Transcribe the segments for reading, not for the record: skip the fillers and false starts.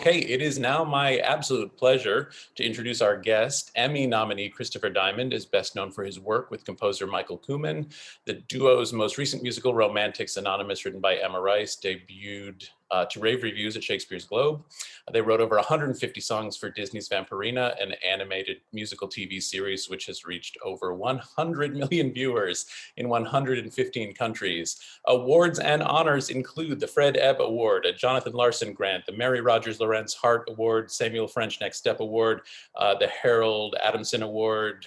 Okay, it is now my absolute pleasure to introduce our guest. Emmy nominee Christopher Dimond is best known for his work with composer Michael Kumin. The duo's most recent musical, Romantics Anonymous, written by Emma Rice, debuted to rave reviews at Shakespeare's Globe. They wrote over 150 songs for Disney's Vampirina, an animated musical TV series which has reached over 100 million viewers in 115 countries. Awards and honors include the Fred Ebb Award, a Jonathan Larson Grant, the Mary Rogers Lawrence Hart Award, Samuel French Next Step Award, the Harold Adamson Award.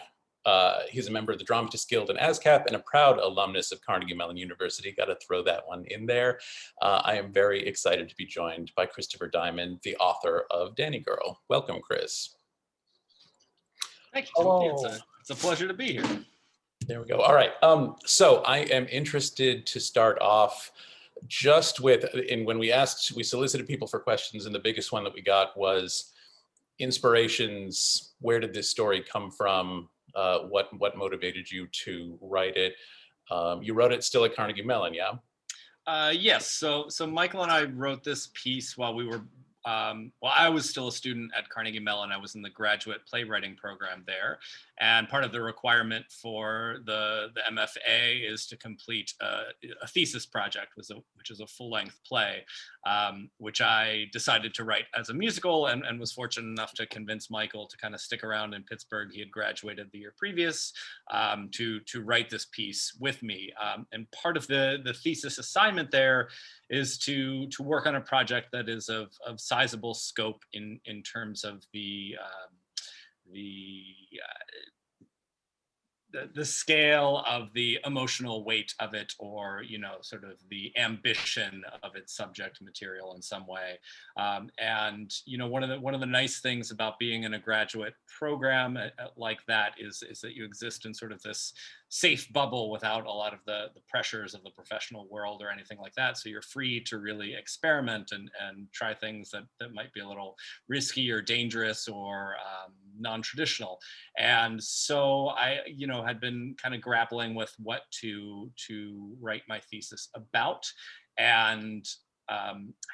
He's a member of the Dramatists Guild and ASCAP and a proud alumnus of Carnegie Mellon University. Got to throw that one in there. I am very excited to be joined by Christopher Dimond, the author of DANI Girl. Welcome, Chris. Thank you, Timothy. It's a pleasure to be here. There we go. All right. So I am interested to start off just with, when we solicited people for questions, and the biggest one that we got was inspirations. Where did this story come from? What motivated you to write it? You wrote it still at Carnegie Mellon, yeah? Yes. So Michael and I wrote this piece while we were, I was still a student at Carnegie Mellon. I was in the graduate playwriting program there. And part of the requirement for the MFA is to complete a thesis project, which is a full-length play, which I decided to write as a musical, and was fortunate enough to convince Michael to kind of stick around in Pittsburgh. He had graduated the year previous, to write this piece with me. And part of the thesis assignment there is to work on a project that is of sizable scope in terms of the scale of the emotional weight of it, or sort of the ambition of its subject material in some way. And one of the nice things about being in a graduate program like that is that you exist in sort of this safe bubble without a lot of the pressures of the professional world or anything like that. So you're free to really experiment and try things that might be a little risky or dangerous or non-traditional. And so I, had been kind of grappling with what to write my thesis about, and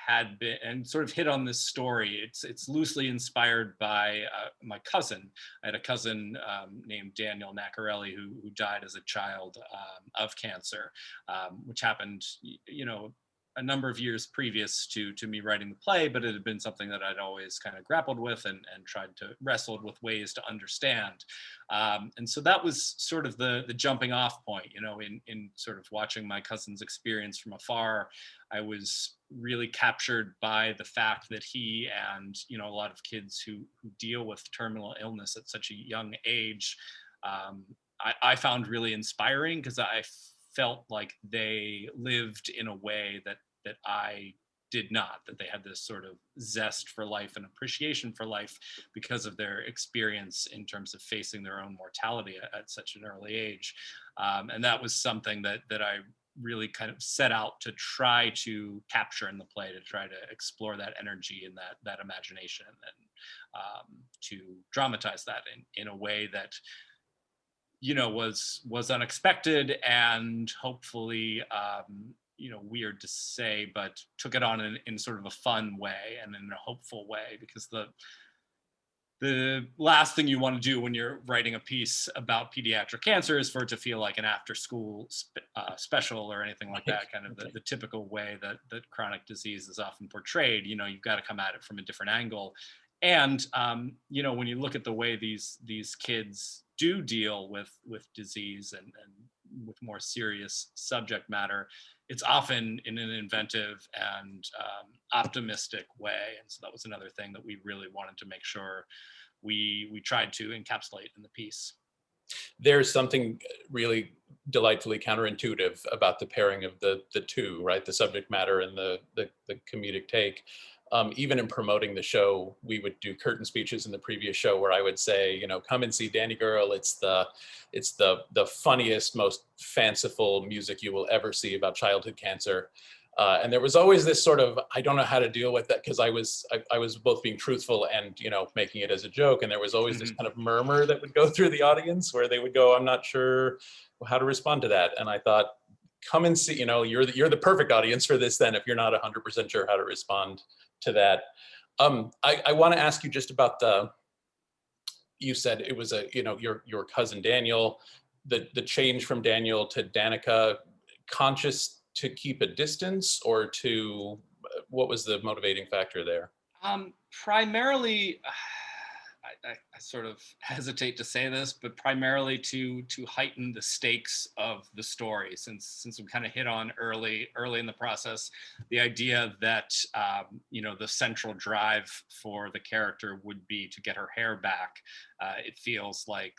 had been and sort of hit on this story. It's loosely inspired by my cousin. I had a cousin named Daniel Nacarelli who died as a child of cancer, which happened, a number of years previous to me writing the play, but it had been something that I'd always kind of grappled with and tried to wrestle with ways to understand. And so that was sort of the jumping off point, in sort of watching my cousin's experience from afar. I was really captured by the fact that he and, a lot of kids who deal with terminal illness at such a young age, I found really inspiring, because I felt like they lived in a way that I did not, that they had this sort of zest for life and appreciation for life because of their experience in terms of facing their own mortality at such an early age. And that was something that I really kind of set out to try to capture in the play, to try to explore that energy and that imagination, and to dramatize that in a way that was unexpected and hopefully weird to say, but took it on in sort of a fun way and in a hopeful way, because the last thing you want to do when you're writing a piece about pediatric cancer is for it to feel like an after-school special or anything like that, kind of the typical way that chronic disease is often portrayed. You've got to come at it from a different angle. And when you look at the way these kids do deal with disease and with more serious subject matter, it's often in an inventive and optimistic way. And so that was another thing that we really wanted to make sure we tried to encapsulate in the piece. There's something really delightfully counterintuitive about the pairing of the two, right? The subject matter and the comedic take. Even in promoting the show, we would do curtain speeches in the previous show where I would say, come and see DANI Girl. It's the funniest, most fanciful music you will ever see about childhood cancer. And there was always this sort of, I don't know how to deal with that, because I was both being truthful and, making it as a joke. And there was always this kind of murmur that would go through the audience where they would go, I'm not sure how to respond to that. And I thought, come and see, you're the perfect audience for this then, if you're not 100% sure how to respond to that. I want to ask you just about you said it was your cousin Daniel, the change from Daniel to Danica, conscious to keep a distance, or to what was the motivating factor there? Primarily, I sort of hesitate to say this, but primarily to heighten the stakes of the story, since we kind of hit on early in the process, the idea that the central drive for the character would be to get her hair back. It feels like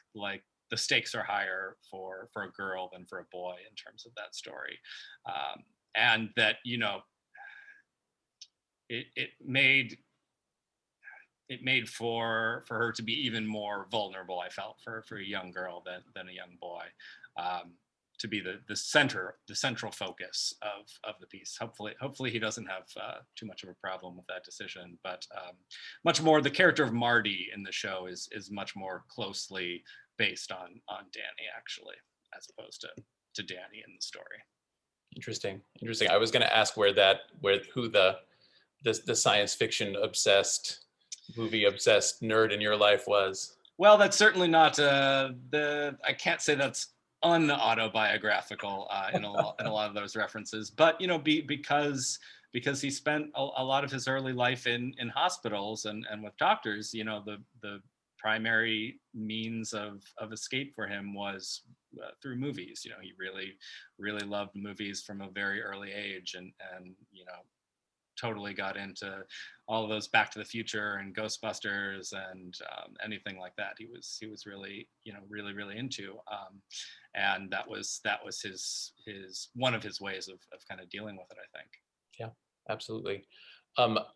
the stakes are higher for a girl than for a boy in terms of that story, and that it made for her to be even more vulnerable. I felt for a young girl than a young boy, to be the central focus of the piece. Hopefully he doesn't have too much of a problem with that decision. But much more, the character of Marty in the show is much more closely based on Danny, actually, as opposed to Danny in the story. Interesting. I was going to ask who the science fiction obsessed, movie obsessed nerd in your life was. Well, that's certainly not I can't say that's unautobiographical in a lot of those references, but because he spent a lot of his early life in hospitals and with doctors, the primary means of escape for him was through movies. He really loved movies from a very early age, and totally got into all of those Back to the Future and Ghostbusters and anything like that. He was really really into, and that was his one of his ways of kind of dealing with it, I think. Yeah, absolutely.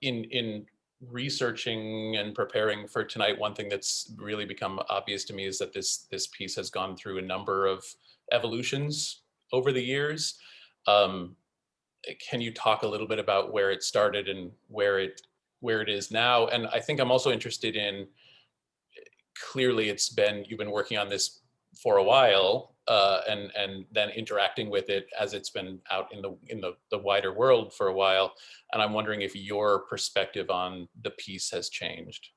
In researching and preparing for tonight, one thing that's really become obvious to me is that this piece has gone through a number of evolutions over the years. Um, can you talk a little bit about where it started and where it is now? And I think I'm also interested in, clearly you've been working on this for a while, and then interacting with it as it's been out in the wider world for a while. And I'm wondering if your perspective on the piece has changed.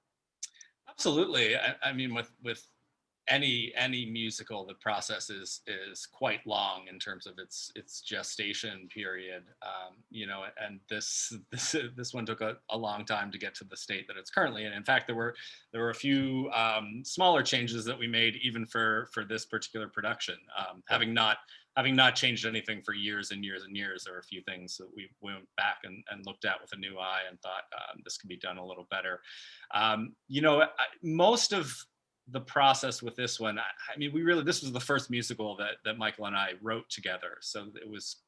Absolutely. I mean, with any musical, the process is quite long in terms of its gestation period. And this one took a long time to get to the state that it's currently in. In fact, there were a few smaller changes that we made even for this particular production. Having not changed anything for years and years and years, there were a few things that we went back and looked at with a new eye and thought this could be done a little better. Most of the process with this one, I mean, this was the first musical that Michael and I wrote together, so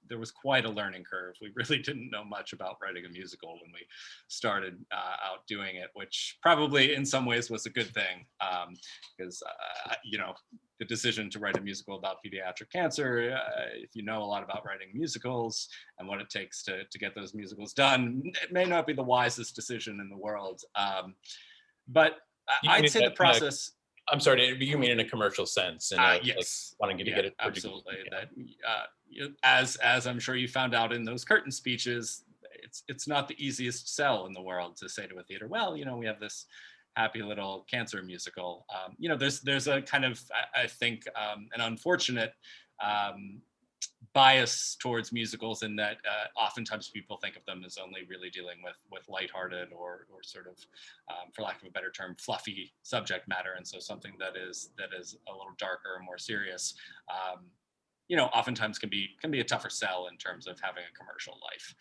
there was quite a learning curve. We really didn't know much about writing a musical when we started out doing it, which probably in some ways was a good thing, because the decision to write a musical about pediatric cancer, if you know a lot about writing musicals and what it takes to get those musicals done, it may not be the wisest decision in the world. But I'd say the process. I'm sorry, you mean in a commercial sense, and yes, wanting to get it absolutely. Yeah. That as I'm sure you found out in those curtain speeches, it's not the easiest sell in the world to say to a theater, well, we have this happy little cancer musical. There's a kind of, I think, an unfortunate bias towards musicals in that oftentimes people think of them as only really dealing with lighthearted or sort of, for lack of a better term, fluffy subject matter, and so something that is a little darker and more serious, oftentimes can be a tougher sell in terms of having a commercial life.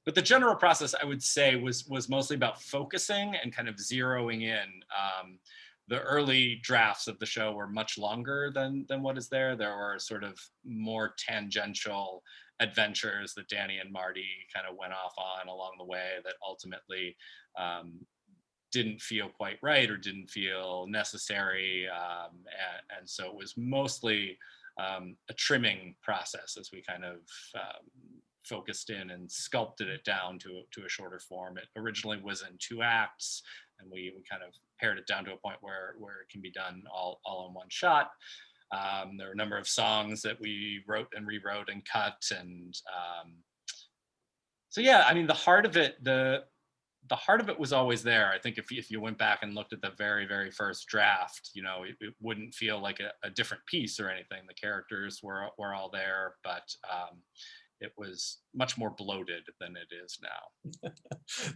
But the general process, I would say, was mostly about focusing and kind of zeroing in. The early drafts of the show were much longer than what is there. There were sort of more tangential adventures that Danny and Marty kind of went off on along the way that ultimately didn't feel quite right or didn't feel necessary. And so it was mostly a trimming process as we kind of focused in and sculpted it down to a shorter form. It originally was in 2 acts, and we kind of pared it down to a point where it can be done all in one shot. There were a number of songs that we wrote and rewrote and cut, and so yeah, I mean, the heart of it, the the heart of it was always there. I think if you went back and looked at the very, very first draft, you know, it wouldn't feel like a different piece or anything. The characters were all there, but it was much more bloated than it is now.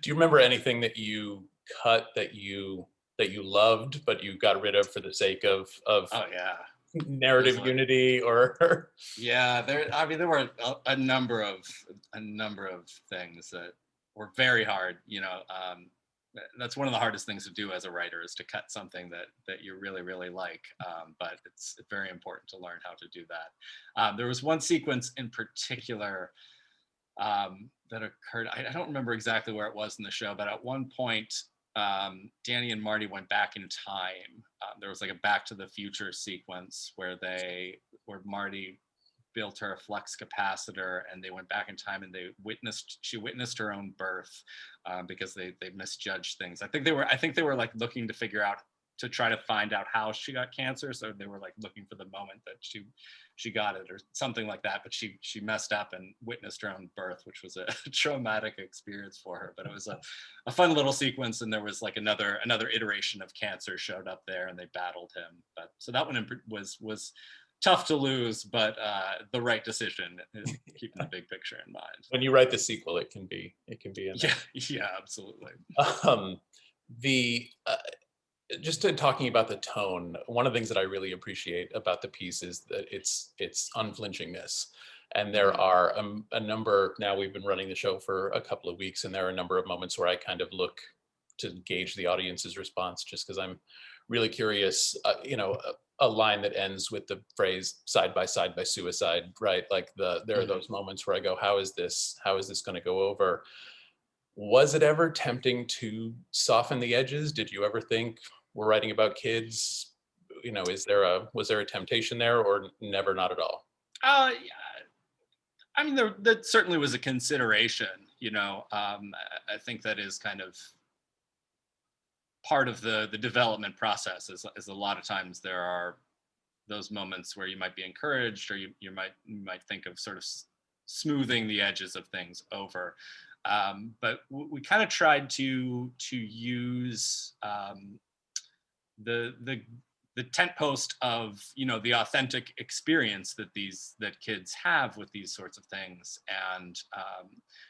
Do you remember anything that you cut that you loved, but you got rid of for the sake of Oh yeah, there's narrative like unity or yeah, I mean, there were a number of things that were very hard. You know, that's one of the hardest things to do as a writer is to cut something that you really really like. But it's very important to learn how to do that. There was one sequence in particular that occurred. I don't remember exactly where it was in the show, but at one point, Danny and Marty went back in time. There was like a Back to the Future sequence where Marty built her a flux capacitor, and they went back in time and she witnessed her own birth because they misjudged things. I think they were like looking to figure out to try to find out how she got cancer, so they were like looking for the moment that she got it or something like that, but she messed up and witnessed her own birth, which was a traumatic experience for her, but it was a fun little sequence. And there was like another iteration of cancer showed up there and they battled him. But so that one was tough to lose, but the right decision, keeping the big picture in mind. when you write the sequel, it can be in Yeah, there. yeah, absolutely. The just to talking about the tone, one of the things that I really appreciate about the piece is that it's unflinchingness. And there Mhm. are a number, now we've been running the show for a couple of weeks, and there are a number of moments where I kind of look to gauge the audience's response just because I'm really curious. You know, a line that ends with the phrase side by suicide, right? Like there are Mhm. those moments where I go, how is this going to go over? Was it ever tempting to soften the edges? Did you ever think we're writing about kids? You know, was there a temptation there, or never, not at all? Yeah, I mean, that certainly was a consideration. You know, I think that is kind of part of the development process. Is a lot of times there are those moments where you might be encouraged, or you might think of sort of smoothing the edges of things over. But we kind of tried to use the the tent post of, you know, the authentic experience that kids have with these sorts of things. And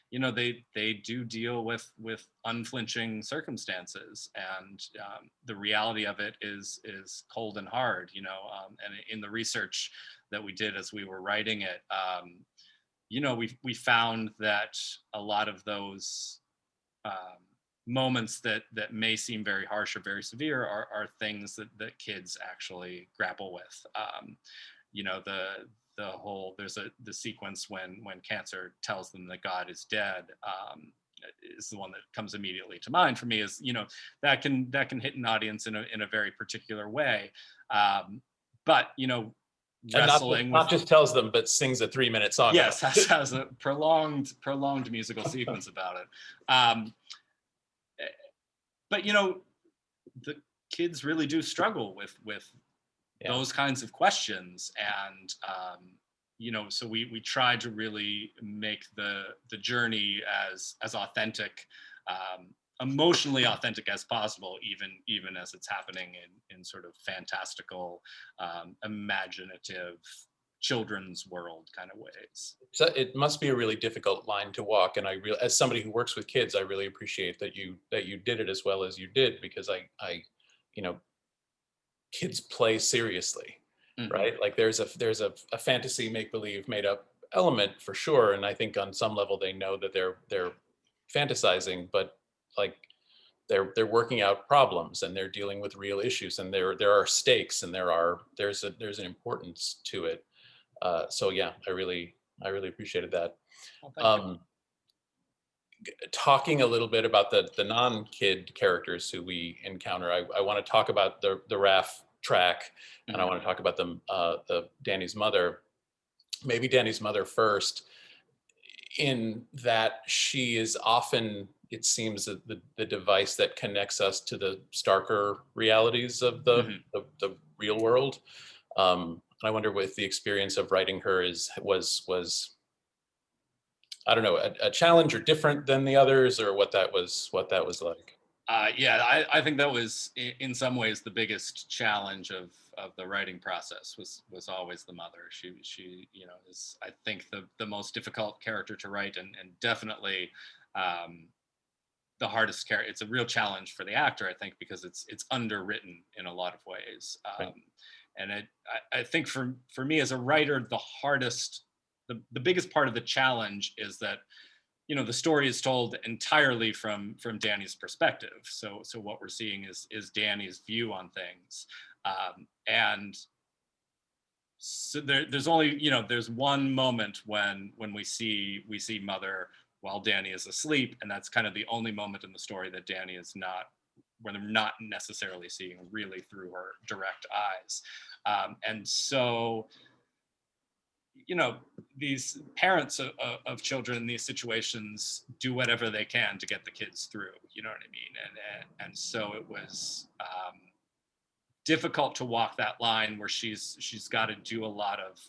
you know, they do deal with unflinching circumstances, and the reality of it is cold and hard, you know. And in the research that we did as we were writing it, you know, we found that a lot of those um, moments that may seem very harsh or very severe are things that kids actually grapple with. You know, the whole the sequence when cancer tells them that God is dead. Is the one that comes immediately to mind for me. Is, you know, that can hit an audience in a very particular way. But you know, And wrestling with, not just tells them, but sings a 3-minute song about yes, it. has a prolonged musical sequence about it. Um, but you know, the kids really do struggle with Yeah. those kinds of questions. And you know, so we try to really make the journey as authentic, emotionally authentic as possible, even as it's happening in sort of fantastical, imaginative children's world kind of ways. So it must be a really difficult line to walk. And as somebody who works with kids, I really appreciate that you did it as well as you did, because you know, kids play seriously, Hmm. right? Like there's a fantasy make believe made up element for sure, and I think on some level they know that they're fantasizing, but like they're working out problems and they're dealing with real issues, and there are stakes, and there's an importance to it. So yeah, I really appreciated that. Well, thank you. Um, Talking a little bit about the non-kid characters who we encounter, I want to talk about the RAF track, and I Hmm. want to talk about the Danny's mother. Maybe Danny's mother first, in that she is often, it seems, the device that connects us to the starker realities of Hmm. the real world. And I wonder if the experience of writing her was I don't know, a challenge or different than the others, or what that was like? Yeah, I think that was in some ways the biggest challenge of the writing process was always the mother. She is, I think, the most difficult character to write, and definitely um, the hardest character. It's a real challenge for the actor, I think, because it's underwritten in a lot of ways. Right. And I think for me as a writer, the hardest, the biggest part of the challenge is that the story is told entirely from Danny's perspective. So what we're seeing is Danny's view on things, and so there's only there's one moment when we see Mother while Danny is asleep, and that's kind of the only moment in the story that Danny is not where they're not necessarily seeing really through her direct eyes, and so these parents of children in these situations do whatever they can to get the kids through, you know what I mean, and so it was difficult to walk that line where she's got to do a lot of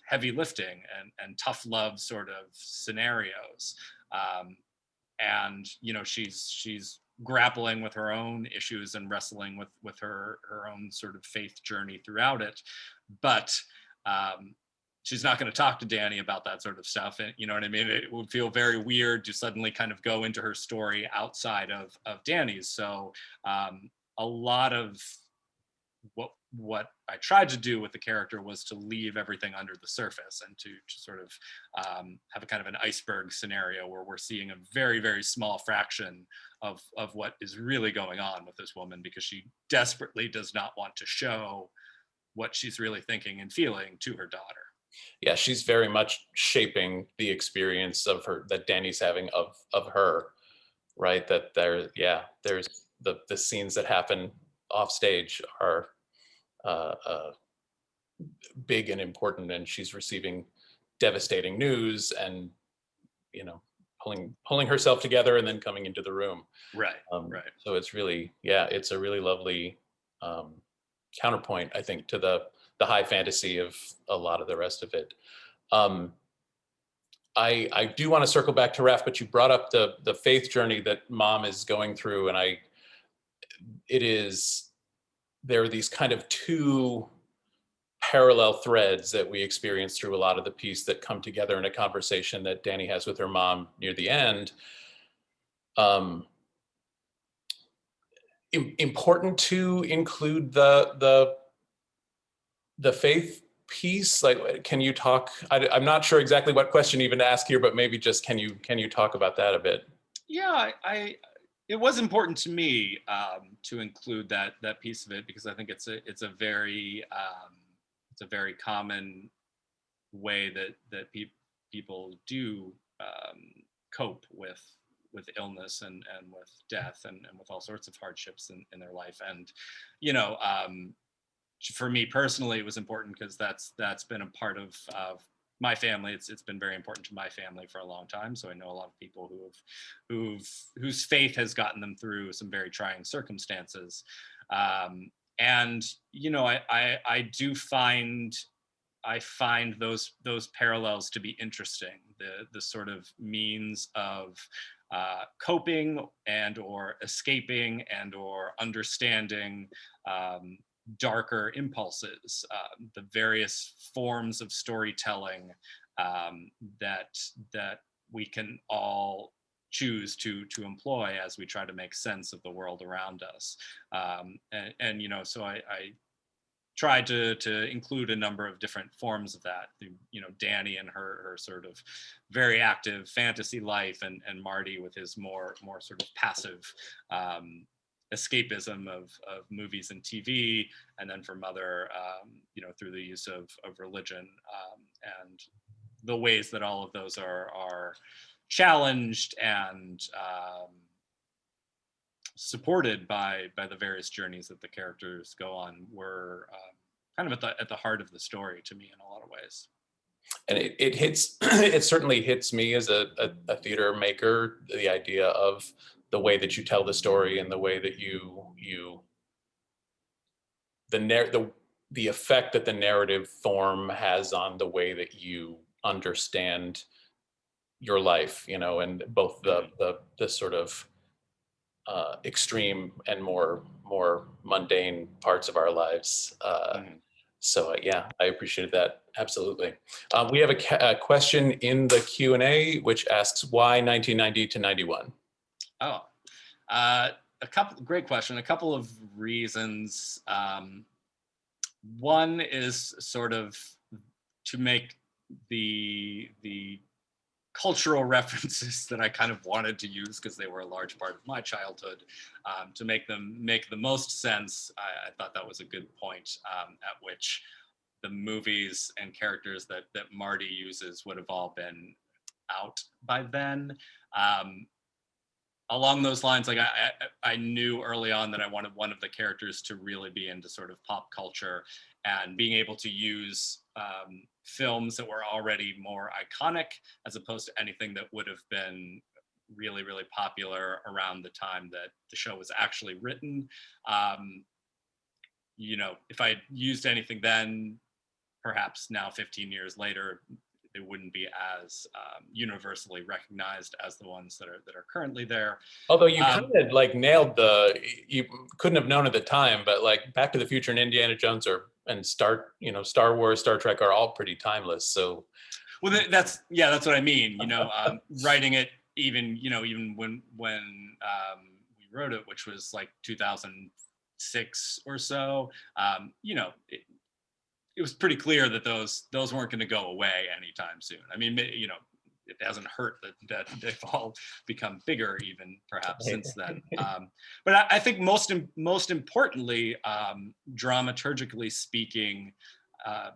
heavy lifting and tough love sort of scenarios, and she's grappling with her own issues and wrestling with her own sort of faith journey throughout it, but um, she's not going to talk to Danny about that sort of stuff. And you know what I mean? It would feel very weird to suddenly kind of go into her story outside of Danny's. So a lot of what I tried to do with the character was to leave everything under the surface and to sort of have a kind of an iceberg scenario where we're seeing a very, very small fraction of what is really going on with this woman, because she desperately does not want to show what she's really thinking and feeling to her daughter. Yeah, she's very much shaping the experience of her that Danny's having of her, right? That there's the scenes that happen off stage are big and important, and she's receiving devastating news, and you know, pulling herself together and then coming into the room. Right, right. So it's really, yeah, it's a really lovely um, counterpoint, I think, to the high fantasy of a lot of the rest of it. Um, I do want to circle back to Raph, but you brought up the faith journey that mom is going through, and it is, there are these kind of two parallel threads that we experience through a lot of the piece that come together in a conversation that Danny has with her mom near the end. Um, Important to include the faith piece. Like, can you talk? I'm not sure exactly what question even to ask here, but maybe just can you talk about that a bit? Yeah, it was important to me to include that piece of it, because I think it's a very common way that people do cope with illness and with death and with all sorts of hardships in their life. And you know for me personally, it was important because that's been a part of my family. It's been very important to my family for a long time. So I know a lot of people whose faith has gotten them through some very trying circumstances. And I do find those parallels to be interesting. The sort of means of coping and or escaping and or understanding darker impulses, the various forms of storytelling that we can all choose to employ as we try to make sense of the world around us. And so I tried to include a number of different forms of that through, Danny and her sort of very active fantasy life, and Marty with his more sort of passive escapism of movies and TV, and then for Mother, through the use of religion, and the ways that all of those are challenged and supported by the various journeys that the characters go on, were kind of at the heart of the story to me in a lot of ways. And it hits, it certainly hits me as a theater maker, the idea of the way that you tell the story and the way that the effect that the narrative form has on the way that you understand your life, and both the sort of extreme and more mundane parts of our lives. Mhm. So yeah, I appreciated that absolutely. We have a question in the Q&A which asks why 1990 to 91. Oh, uh, a couple, great question. A couple of reasons. One is sort of to make the cultural references that I kind of wanted to use because they were a large part of my childhood, to make them make the most sense. I thought that was a good point, at which the movies and characters that Marty uses would have all been out by then. Um, Along those lines, like I knew early on that I wanted one of the characters to really be into sort of pop culture, and being able to use films that were already more iconic as opposed to anything that would have been really, really popular around the time that the show was actually written. Um, if I used anything then, perhaps now 15 years later, they wouldn't be as universally recognized as the ones that are currently there. Although you kind Um, of like you couldn't have known at the time, but like Back to the Future and Indiana Jones and Star Wars, Star Trek are all pretty timeless. So well, that's what I mean. Writing it, even when we wrote it, which was like 2006 or so. It was pretty clear that those weren't going to go away anytime soon. I mean, it hasn't hurt that they've all become bigger, even perhaps since then. But I think most importantly, dramaturgically speaking, uh,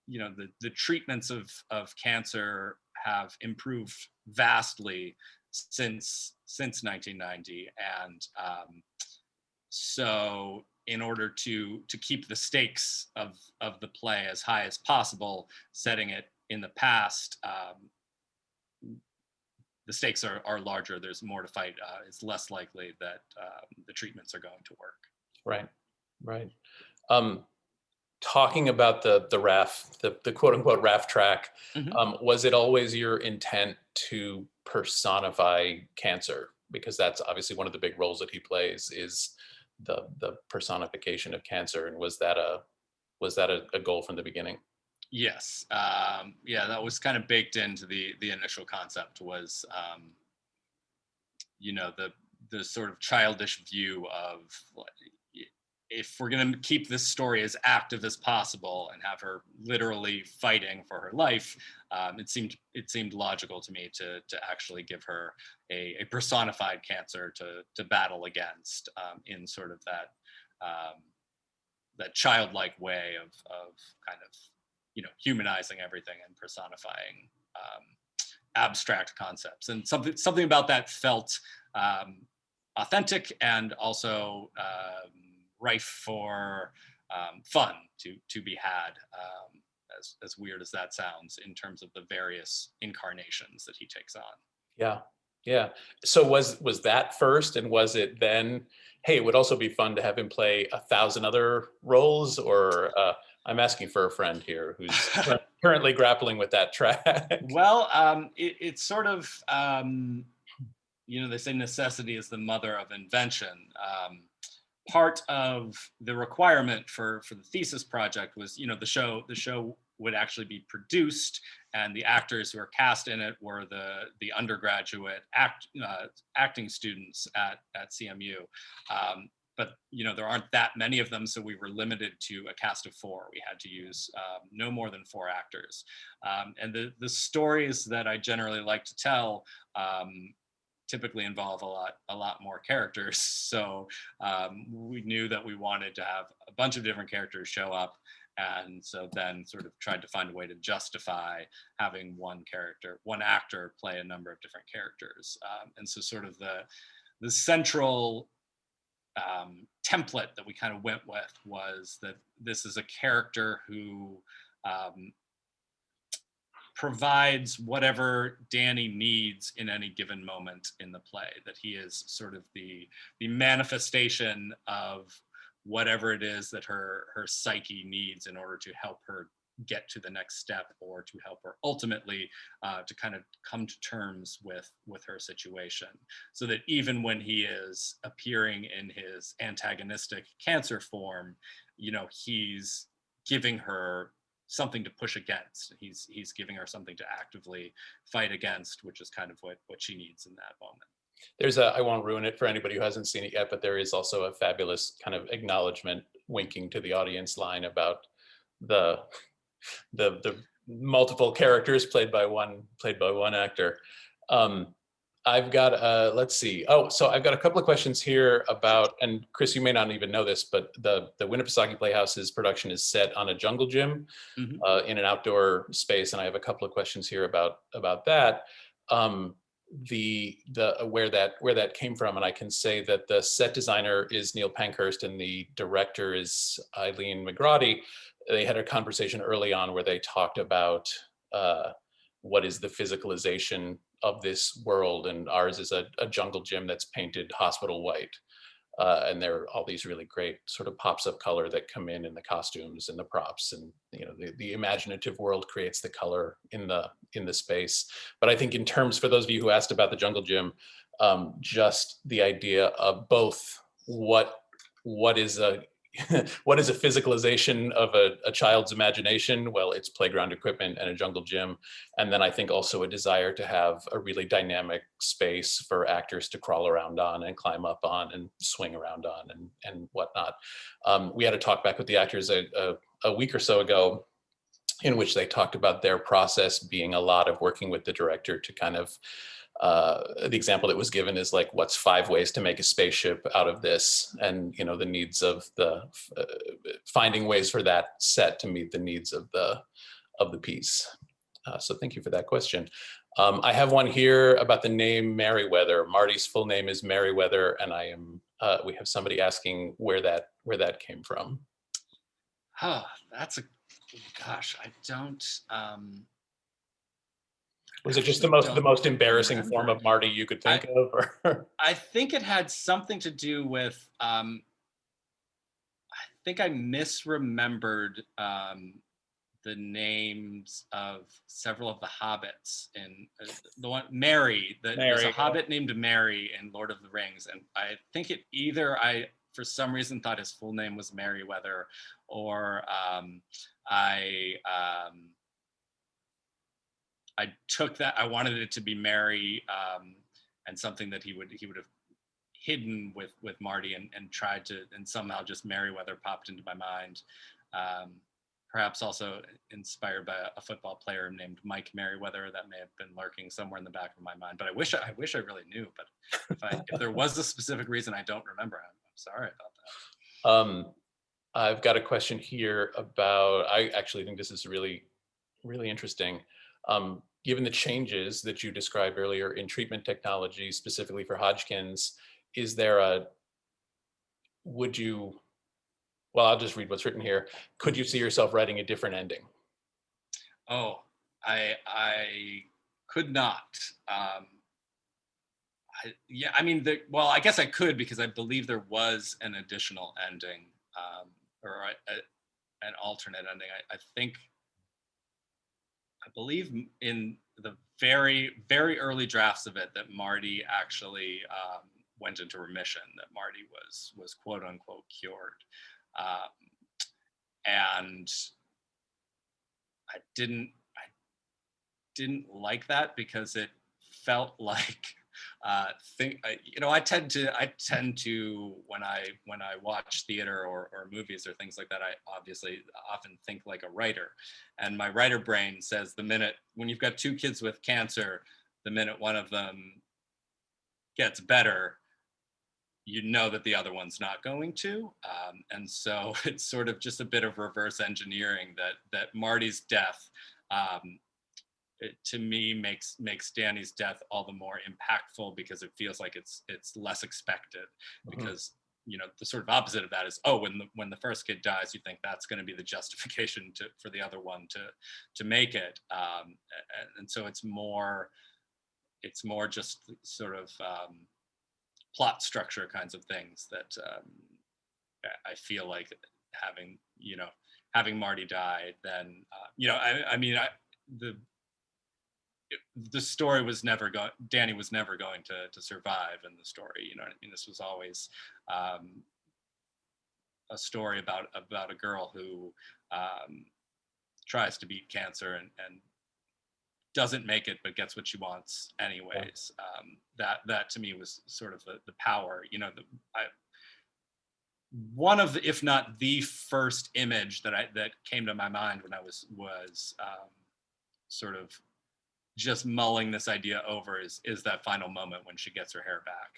the treatments of cancer have improved vastly since 1990, and so in order to keep the stakes of the play as high as possible, setting it in the past, the stakes are larger. There's more to fight. It's less likely that the treatments are going to work. right, right. Um, Talking about the RAF, the quote unquote RAF track, Mhm. was it always your intent to personify cancer? Because that's obviously one of the big roles that he plays is the personification of cancer. And was that a goal from the beginning? Yes, yeah, that was kind of baked into the initial concept. Was the sort of childish view of, like, if we're going to keep this story as active as possible and have her literally fighting for her life, it seemed logical to me to actually give her a personified cancer to battle against, in sort of that childlike way of kind of humanizing everything and personifying abstract concepts, and something about that felt um, authentic and also rife for fun to be had, as weird as that sounds, in terms of the various incarnations that he takes on. Yeah, yeah. So was that first, and was it then, hey, it would also be fun to have him play 1,000 other roles, or I'm asking for a friend here who's currently grappling with that track. Well, it's sort of, they say necessity is the mother of invention. Part of the requirement for the thesis project was, the show would actually be produced, and the actors who were cast in it were the undergraduate acting students at CMU. But there aren't that many of them, so we were limited to a cast of four. We had to use no more than four actors, and the stories that I generally like to tell typically involve a lot more characters. So we knew that we wanted to have a bunch of different characters show up, and so then sort of tried to find a way to justify having one actor play a number of different characters. And so sort of the central template that we kind of went with was that this is a character who um, provides whatever Danny needs in any given moment in the play, that he is sort of the manifestation of whatever it is that her psyche needs in order to help her get to the next step, or to help her ultimately to kind of come to terms with her situation, so that even when he is appearing in his antagonistic cancer form, he's giving her something to push against. He's giving her something to actively fight against, which is kind of what she needs in that moment. I won't ruin it for anybody who hasn't seen it yet, but there is also a fabulous kind of acknowledgement winking to the audience line about the the multiple characters played by one actor. Um, I've got let's see. Oh, so I've got a couple of questions here about, and Chris, you may not even know this, but the Winnipesaukee Playhouse's production is set on a jungle gym Mhm. in an outdoor space, and I have a couple of questions here about that. Um, the where that came from, and I can say that the set designer is Neil Pankhurst and the director is Eileen McGrady. They had a conversation early on where they talked about what is the physicalization of this world, and ours is a jungle gym that's painted hospital white. And there are all these really great sort of pops of color that come in the costumes and the props, and the imaginative world creates the color in the space. But I think in terms, for those of you who asked about the jungle gym, just the idea of both what is a what is a physicalization of a child's imagination? Well, it's playground equipment and a jungle gym. And then I think also a desire to have a really dynamic space for actors to crawl around on and climb up on and swing around on and whatnot. We had a talk back with the actors a week or so ago in which they talked about their process being a lot of working with the director to kind of the example that was given is like, what's 5 ways to make a spaceship out of this? And the needs of the finding ways for that set to meet the needs of the piece. So thank you for that question. I have one here about the name Merriweather. Marty's full name is Merriweather, and we have somebody asking where that came from. Oh, that's a gosh. I don't. Was it just Actually the don't most embarrassing form remember. of Marty you could I think of? Or I think it had something to do with. I think I misremembered the names of several of the hobbits in the one Mary. There's a Mary? hobbit named Mary in Lord of the Rings, and I think it either I for some reason thought his full name was Merryweather, or I I took that I wanted it to be Mary, and something that he would have hidden with Marty, and tried to, and somehow just Merryweather popped into my mind. Um, Perhaps also inspired by a football player named Mike Merriweather that may have been lurking somewhere in the back of my mind. But I wish I really knew. But if there was a specific reason I don't remember, I'm sorry about that. Um, I've got a question here about, I actually think this is really, really interesting. Given the changes that you described earlier in treatment technology, specifically for Hodgkin's, is there would you, well, I'll just read what's written here. Could you see yourself writing a different ending? Oh, I could not. Yeah, I mean, well, I guess I could, because I believe there was an additional ending, or an alternate ending. I believe in the very, very early drafts of it that Marty actually went into remission, that Marty was quote unquote cured. Um, and I didn't like that, because it felt like I tend to when I watch theater or movies or things like that, I obviously often think like a writer, and my writer brain says, the minute when you've got 2 kids with cancer, the minute one of them gets better, you know that the other one's not going to, and so it's sort of just a bit of reverse engineering that Marty's death, um, to me, makes Danny's death all the more impactful, because it feels like it's less expected. Mhm. Because the sort of opposite of that is, oh, when the first kid dies, you think that's going to be the justification for the other one to make it, and so it's more just sort of plot structure kinds of things that I feel like having having Marty die, then I mean, the story was never going. Danny was never going to survive in the story. You know what I mean? This was always a story about a girl who tries to beat cancer and doesn't make it, but gets what she wants anyways. That to me was sort of the power. One of the, if not the first image that came to my mind when I was sort of just mulling this idea over is that final moment when she gets her hair back,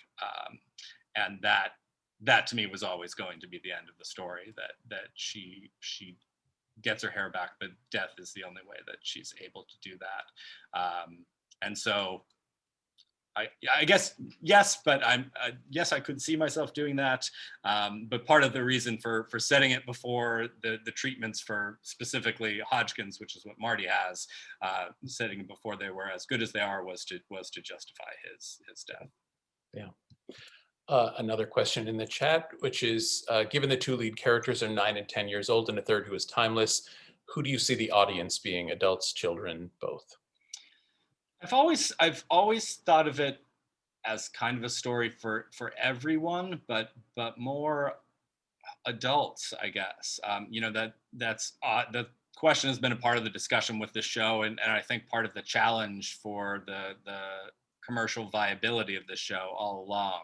and that to me was always going to be the end of the story. That she gets her hair back, but death is the only way that she's able to do that. And so I guess yes, but yes, I could see myself doing that. But part of the reason for setting it before the treatments for specifically Hodgkin's, which is what Marty has, setting it before they were as good as they are, was to justify his death. Yeah. Another question in the chat, which is, given the two lead characters are 9 and 10 years old and a third who is timeless, who do you see the audience being? Adults, children, both? I've always thought of it as kind of a story for everyone, but more adults, I guess. That's the question has been a part of the discussion with this show, and I think part of the challenge for the commercial viability of this show all along.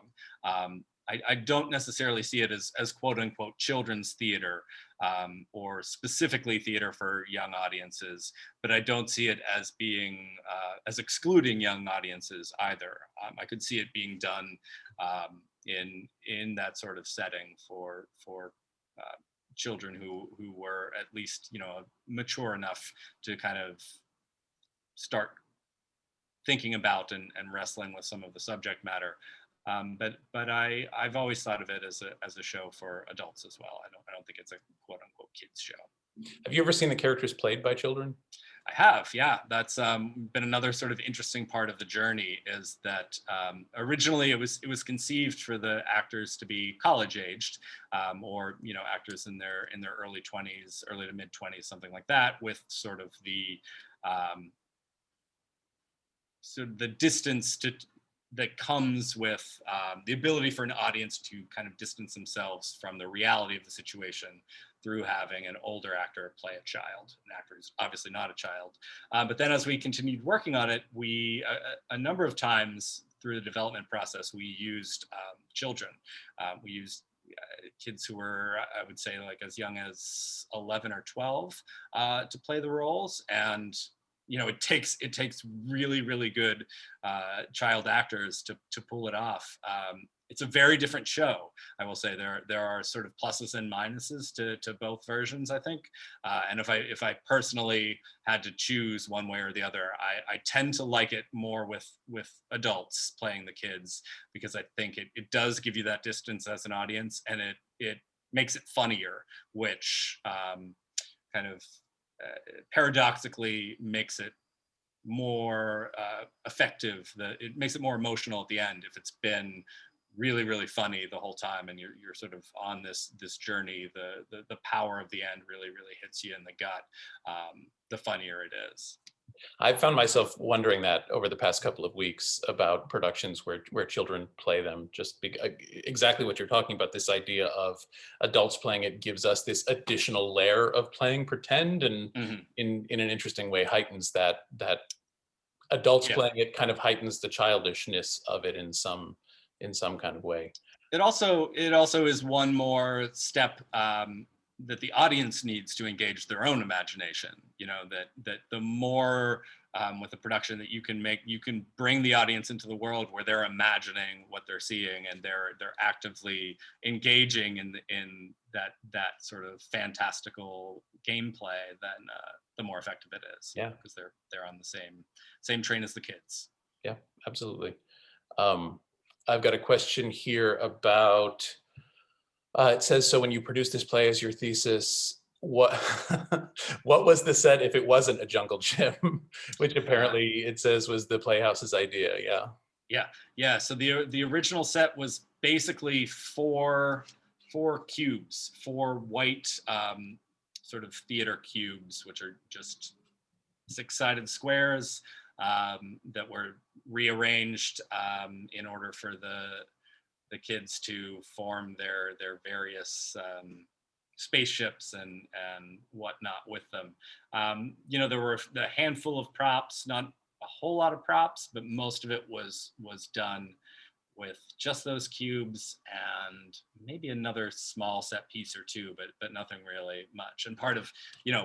I don't necessarily see it as quote unquote children's theater, or specifically theater for young audiences, but I don't see it as being as excluding young audiences either. I could see it being done in that sort of setting for children who were at least mature enough to kind of start thinking about and wrestling with some of the subject matter. But I've always thought of it as a show for adults as well. I don't think it's a quote unquote kids show. Have you ever seen the characters played by children? I have, yeah. That's been another sort of interesting part of the journey, is that originally it was conceived for the actors to be college aged, or actors in their early 20s, early to mid 20s, something like that, with sort of the distance that comes with the ability for an audience to kind of distance themselves from the reality of the situation through having an older actor play a child, an actor who's obviously not a child. But then as we continued working on it, we, a number of times through the development process, we used children. We used kids who were, I would say, like as young as 11 or 12 to play the roles. And it takes really, really good child actors to pull it off. It's a very different show. I will say there are sort of pluses and minuses to both versions, I think. And if I personally had to choose one way or the other, I tend to like it more with adults playing the kids, because I think it does give you that distance as an audience, and it makes it funnier, which kind of paradoxically makes it more effective. It makes it more emotional at the end if it's been really, really funny the whole time, and you're sort of on this journey. The power of the end really, really hits you in the gut. The funnier it is. I've found myself wondering that over the past couple of weeks about productions where children play them, exactly what you're talking about. This idea of adults playing it gives us this additional layer of playing pretend, and in an interesting way heightens that adults playing it kind of heightens the childishness of it in some kind of way. It also is one more step that the audience needs to engage their own imagination. That the more with the production that you can make, you can bring the audience into the world where they're imagining what they're seeing, and they're actively engaging in that sort of fantastical gameplay, then the more effective it is. Yeah, because they're on the same train as the kids. Yeah, absolutely. I've got a question here about, it says, so when you produced this play as your thesis, what was the set if it wasn't a jungle gym? Which apparently it says was the Playhouse's idea. Yeah. So the original set was basically four cubes, four white sort of theater cubes, which are just six-sided squares that were rearranged in order for the kids to form their various spaceships and whatnot with them. There were a handful of props, not a whole lot of props, but most of it was done with just those cubes and maybe another small set piece or two, but nothing really much. And part of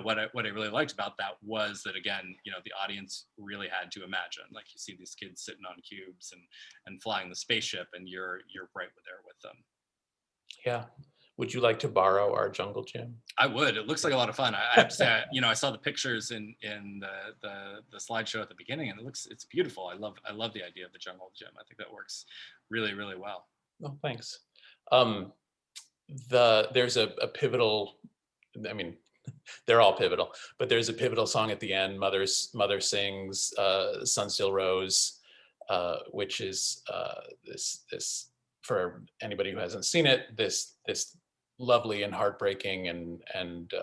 what I really liked about that was that, again, the audience really had to imagine. Like, you see these kids sitting on cubes and flying the spaceship, and you're right there with them. Yeah. Would you like to borrow our jungle gym? I would. It looks like a lot of fun. I have to say, I saw the pictures in the slideshow at the beginning, and it's beautiful. I love the idea of the jungle gym. I think that works really, really well. Oh, thanks. There's a pivotal, I mean, they're all pivotal, but there's a pivotal song at the end. Mother sings "Sun Still Rose," which is this for anybody who hasn't seen it, this lovely and heartbreaking and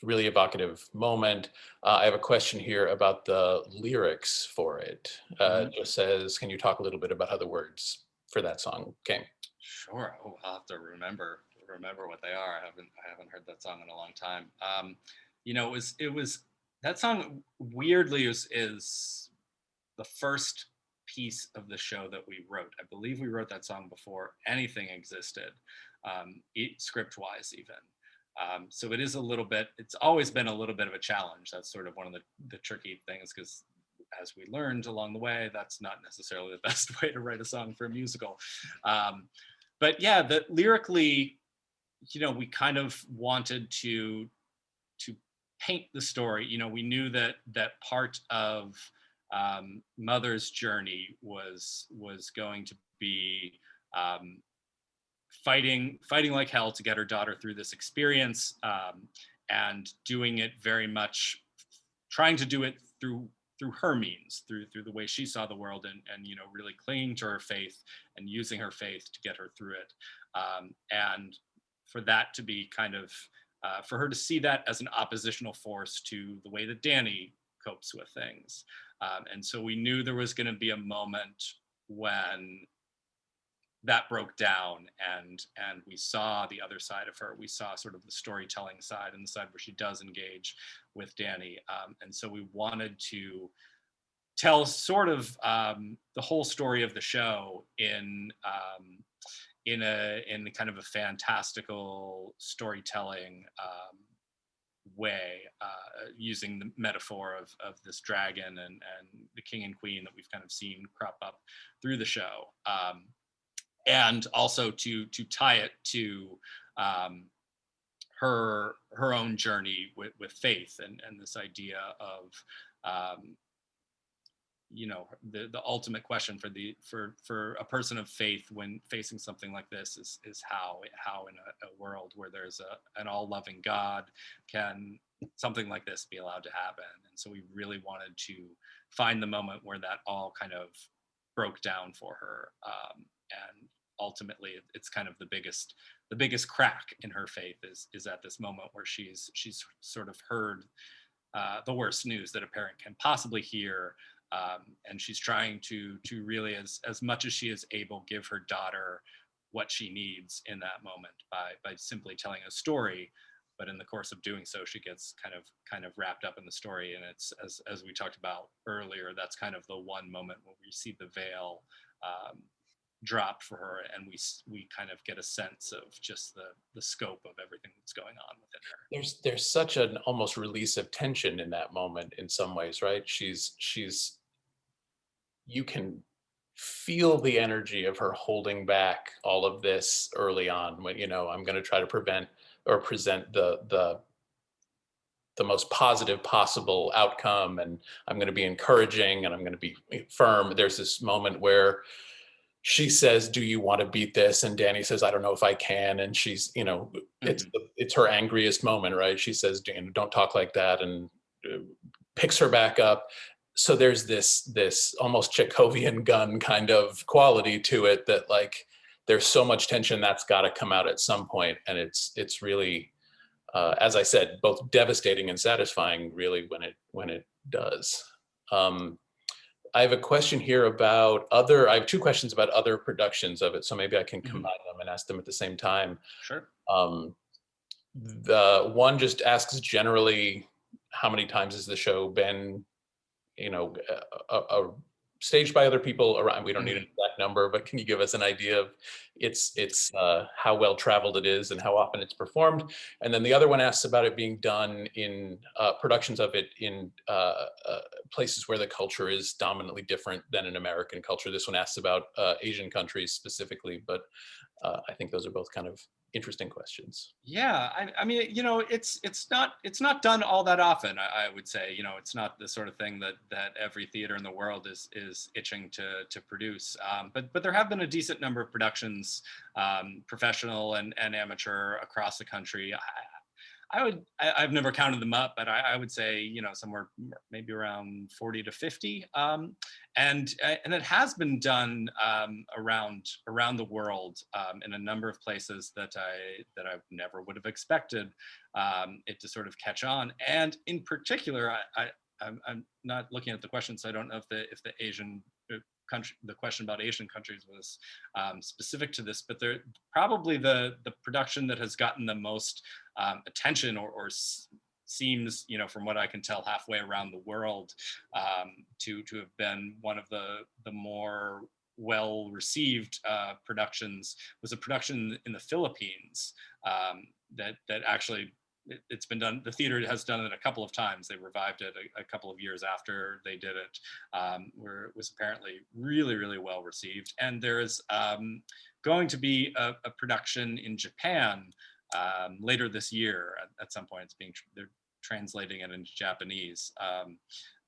really evocative moment. I have a question here about the lyrics for it. It just says, can you talk a little bit about how the words for that song came? Sure. Oh, I'll have to remember what they are. I haven't heard that song in a long time. It was that song weirdly is the first piece of the show that we wrote. I believe we wrote that song before anything existed, script wise even. So it is it's always been a little bit of a challenge. That's sort of one of the tricky things, because as we learned along the way, that's not necessarily the best way to write a song for a musical. But yeah, lyrically, we kind of wanted to paint the story. We knew that part of Mother's journey was going to be fighting like hell to get her daughter through this experience, and doing it very much, trying to do it through her means, through the way she saw the world, and really clinging to her faith and using her faith to get her through it, and for that to be kind of for her to see that as an oppositional force to the way that DANI copes with things. And so we knew there was going to be a moment when that broke down, and we saw the other side of her. We saw sort of the storytelling side, and the side where she does engage with DANI. And so we wanted to tell sort of the whole story of the show in kind of a fantastical storytelling way, using the metaphor of this dragon and the king and queen that we've kind of seen crop up through the show. And also to tie it to her own journey with faith, and this idea of the ultimate question for a person of faith when facing something like this is how in a world where there's an all-loving God can something like this be allowed to happen. And so we really wanted to find the moment where that all kind of broke down for her, and ultimately it's kind of the biggest crack in her faith is at this moment where she's sort of heard the worst news that a parent can possibly hear, and she's trying to really, as much as she is able, give her daughter what she needs in that moment by simply telling a story. But in the course of doing so, she gets kind of wrapped up in the story, and it's as we talked about earlier, that's kind of the one moment where we see the veil drop for her, and we kind of get a sense of just the scope of everything that's going on within her. There's such an almost release of tension in that moment in some ways, right? You can feel the energy of her holding back all of this early on, when I'm going to try to prevent or present the most positive possible outcome, and I'm going to be encouraging, and I'm going to be firm. There's this moment where she says, "Do you want to beat this?" And DANI says, "I don't know if I can." And she's, it's her angriest moment, right? She says, "Don't talk like that," and picks her back up. So there's this almost Chekhovian gun kind of quality to it, that like there's so much tension that's got to come out at some point, and it's really as I said, both devastating and satisfying, really, when it does. I have a question here about I have two questions about other productions of it, so maybe I can combine them and ask them at the same time. Sure. The one just asks generally, how many times has the show been, you know, staged by other people around? We don't need an exact number, but can you give us an idea of how well traveled it is and how often it's performed? And then the other one asks about it being done in productions of it in places where the culture is dominantly different than an American culture. This one asks about Asian countries specifically, but I think those are both kind of interesting questions. Yeah, I mean, you know, it's not done all that often. I would say, you know, it's not the sort of thing that every theater in the world is itching to produce. But there have been a decent number of productions, professional and amateur, across the country. I've never counted them up, but I would say, you know, somewhere maybe around 40 to 50. And it has been done around the world, in a number of places that I never would have expected it to sort of catch on. And in particular, I'm not looking at the question, so I don't know if the Asian country, the question about Asian countries was specific to this, but they're probably the production that has gotten the most attention, or seems, you know, from what I can tell, halfway around the world, to have been one of the more well received productions, was a production in the Philippines, that actually, it's been done. The theater has done it a couple of times. They revived it a couple of years after they did it, where it was apparently really, really well received. And there's going to be a production in Japan later this year. At some point, they're translating it into Japanese,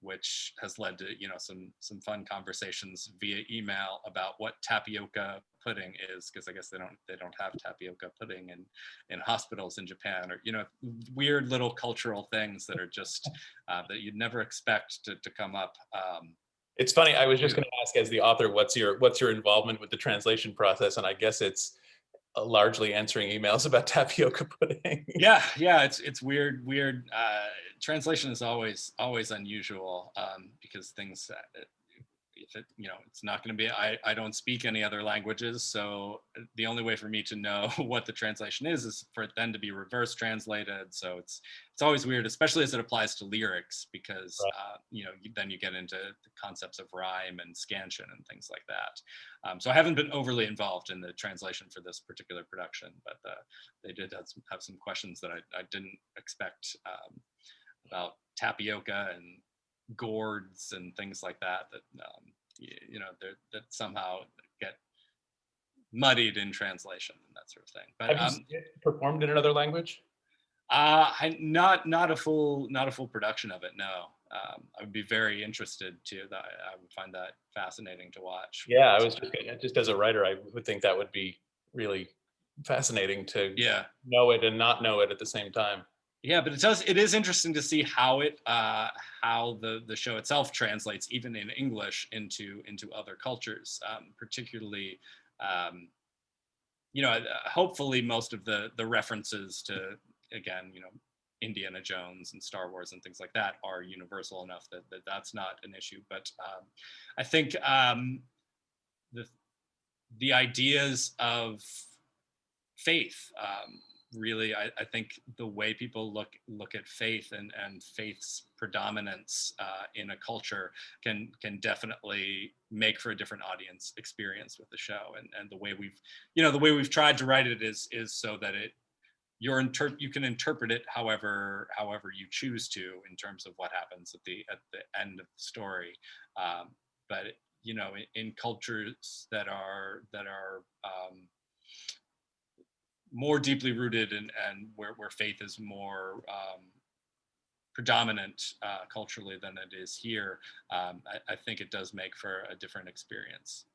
which has led to, you know, some fun conversations via email about what tapioca pudding is, because I guess they don't have tapioca pudding in hospitals in Japan, or, you know, weird little cultural things that are just that you'd never expect to come up. It's funny. I was just going to ask, as the author, what's your involvement with the translation process? And I guess it's largely answering emails about tapioca pudding. Yeah, it's weird. Translation is always unusual, because things, if it, you know, it's not going to be, I don't speak any other languages, so the only way for me to know what the translation is for it then to be reverse translated. So it's always weird, especially as it applies to lyrics, because Right. you know, then you get into the concepts of rhyme and scansion and things like that. So I haven't been overly involved in the translation for this particular production, but they did have some questions that I didn't expect, about tapioca and gourds and things like that you know, that somehow get muddied in translation and that sort of thing. But Have you seen it performed in another language? not a full production of it. No. I would be very interested to. I would find that fascinating to watch. Yeah, I was just as a writer, I would think that would be really fascinating to Yeah. know it and not know it at the same time. Yeah, but it is interesting to see how how the show itself translates, even in English, into other cultures, particularly, you know, hopefully most of the references to, again, you know, Indiana Jones and Star Wars and things like that are universal enough that that's not an issue. But I think the ideas of faith, really, I think the way people look at faith and faith's predominance in a culture can definitely make for a different audience experience with the show. And the way we've tried to write it is so that you can interpret it however you choose to, in terms of what happens at the end of the story. But you know, in cultures that are more deeply rooted, and where faith is more predominant culturally than it is here, I think it does make for a different experience.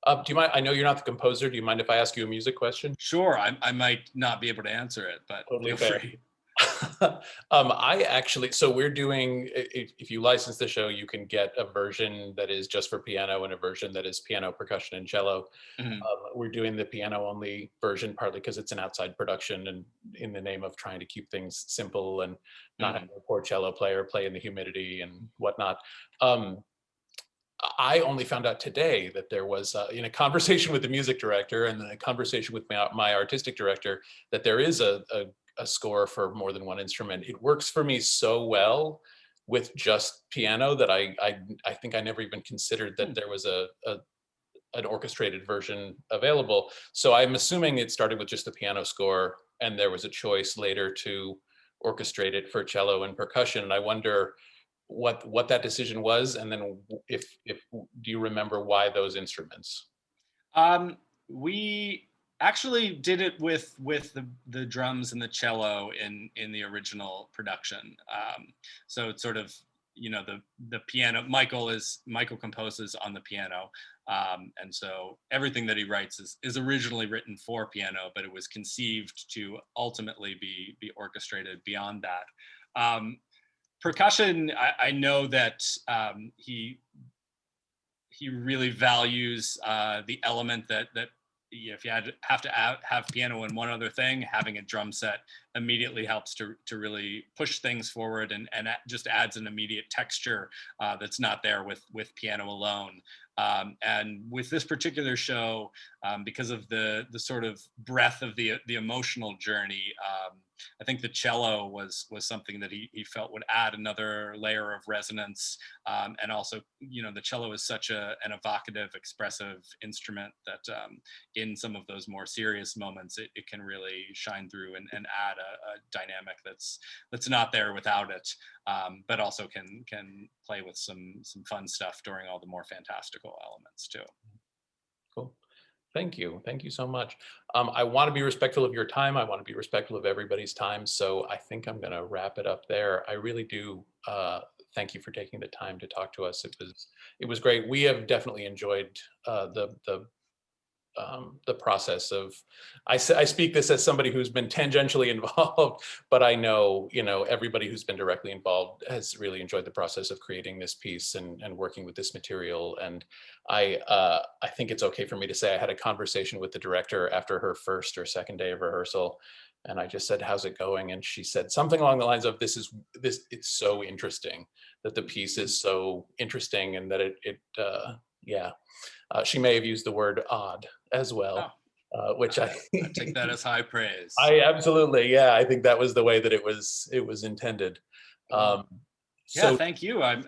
Do you mind? I know you're not the composer. Do you mind if I ask you a music question? Sure, I might not be able to answer it, but Totally feel fair. free. I actually, so we're doing, if you license the show, you can get a version that is just for piano and a version that is piano, percussion, and cello. Mhm, We're doing the piano only version, partly because it's an outside production and in the name of trying to keep things simple and not mhm, having a poor cello player play in the humidity and whatnot. Um, I only found out today that there was, in a conversation with the music director and then a conversation with my artistic director, that there is a score for more than one instrument. It works for me so well with just piano that I think I never even considered that hmm. there was an orchestrated version available. So I'm assuming it started with just the piano score, and there was a choice later to orchestrate it for cello and percussion. And I wonder what that decision was, and then if do you remember why those instruments? Um, we actually did it with the drums and the cello in the original production. So it's sort of, the piano. Michael composes on the piano, and so everything that he writes is originally written for piano, but it was conceived to ultimately be orchestrated beyond that. Percussion, I know that he really values the element that if you have to have piano and one other thing, having a drum set immediately helps to really push things forward, and just adds an immediate texture that's not there with piano alone. And with this particular show, because of the sort of breadth of the emotional journey, I think the cello was something that he felt would add another layer of resonance, and also, the cello is such an evocative, expressive instrument that, in some of those more serious moments, it can really shine through and add a dynamic that's not there without it, but also can play with some fun stuff during all the more fantastical elements too. Cool. Thank you so much. I want to be respectful of your time. I want to be respectful of everybody's time. So I think I'm going to wrap it up there. I really do. Thank you for taking the time to talk to us. It was great. We have definitely enjoyed the process of, I speak this as somebody who's been tangentially involved, but I know, everybody who's been directly involved has really enjoyed the process of creating this piece and working with this material. And I think it's okay for me to say I had a conversation with the director after her first or second day of rehearsal. And I just said, how's it going? And she said something along the lines of, it's so interesting that the piece is so interesting and that yeah. She may have used the word odd as Oh, well, which I take that as high praise. I absolutely, yeah, I think that was the way that it was intended. Well, Um, yeah, so thank you. I'm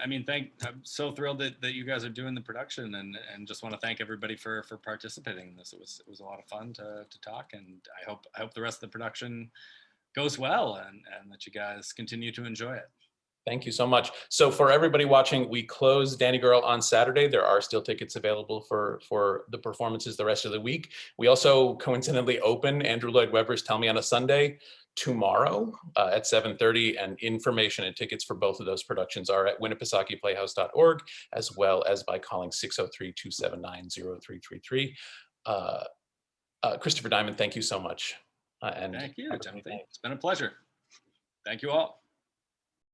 so thrilled that you guys are doing the production, and just want to thank everybody for participating in this. It was a lot of fun to talk, and I hope the rest of the production goes well, and that you guys continue to enjoy it. thank you so much. So for everybody watching, we close Danny Girl on Saturday. There are still tickets available for the performances the rest of the week. We also coincidentally open Andrew Lloyd Webber's Tell Me on a Sunday tomorrow at 7:30, and information and tickets for both of those productions are at winnipesaukee-playhouse.org, as well as by calling 603-279-0333. Uh, Christopher Diamond, thank you so much. And Thank you, have a great Timothy. night. It's been a pleasure. Thank you all.